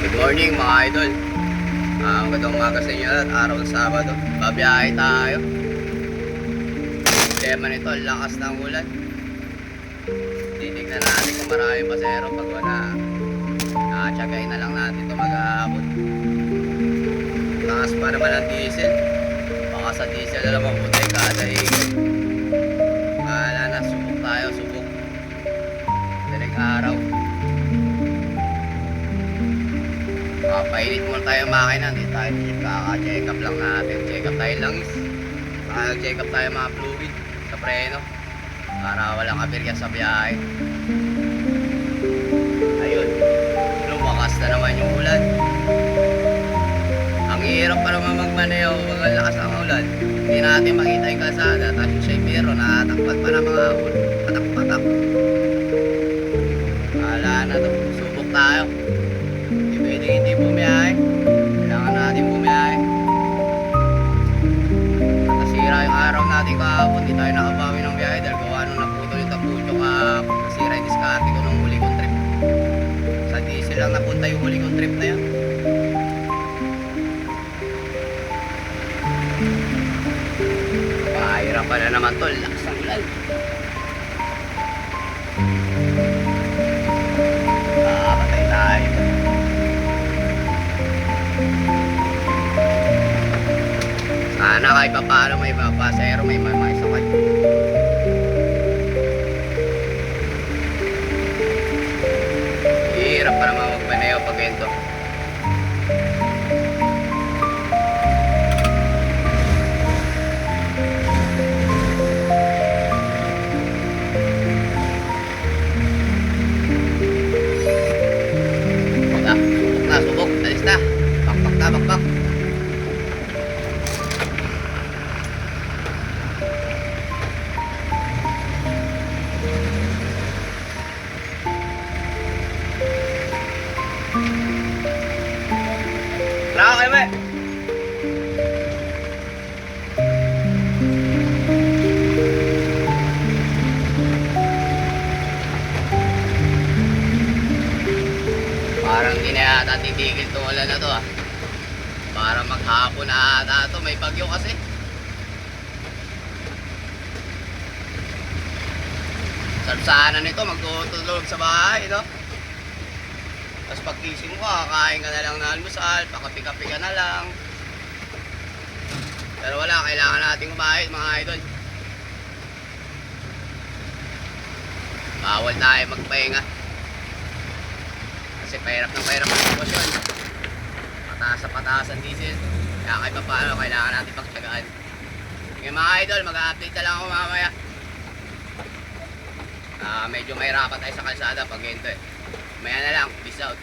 Good morning mga idol. Magandang umaga sa inyo at araw ng Sabado. Babiyahe tayo. Problema nito, lakas ng ulan. Titignan natin kung maraming pasero. Pag wala, nakachagay na lang natin ito mag-aabot. Lakas pa naman ang diesel. Baka sa diesel na lang mabutay kada ikot. Bahala na, subok tayo, subok. Daling araw. Painit muna tayo makina, hindi tayo kaka-check up lang natin. Check up tayo langis. Check up tayo mga fluid sa preno para walang aberya sa biyahe. Ayun, lumakas na naman yung ulan. Ang hirap pa naman magmaneho pag ang lakas ng ulan. Hindi natin makita yung kalsada. Tapos yung side mirror, nakatakpat pa ng mga patak-patak. Wala na to, subok tayo. Hindi bumiyahe. Kailangan natin bumiyahe. Nasira yung araw natin kahapon. Hindi tayo nakabawi ng biyahe dahil gawa nung naputol yung tapucho kahapon. Nasira yung diskarte ko nung huli kong trip. Sa diesel lang napunta yung huli kong trip na yan. Mahirapan na naman tol. Lakas ng ulan. Patay tayo. Sana kahit pa paano may mga pasero, may mga sakay. Hirap pa naman magmaneho pag ganito. Subok, alis na. Bakbak na, bakbak. Tara kayo, me. Parang di na yata titigil itong ulan na to ah. Parang maghapon na ata ito. May bagyo kasi. Sarsahanan nito, magtutulog sa bahay, no? Tapos pagkising mo, kakain ka na lang ng almusal, pakapi-kapi ka na lang. Pero wala, kailangan nating kumahit mga idol. Bawal tayo magpahinga. Kasi pahirap ng pahirap ang sitwasyon. Pataas sa pataas ang diesel. Kaya kahit pa paano, kailangan natin pagtsagaan. Ngayon mga idol, mag-update na lang ako mamaya. Medyo mahirapan tayo sa kalsada pag ganito eh. Maya na lang, peace out.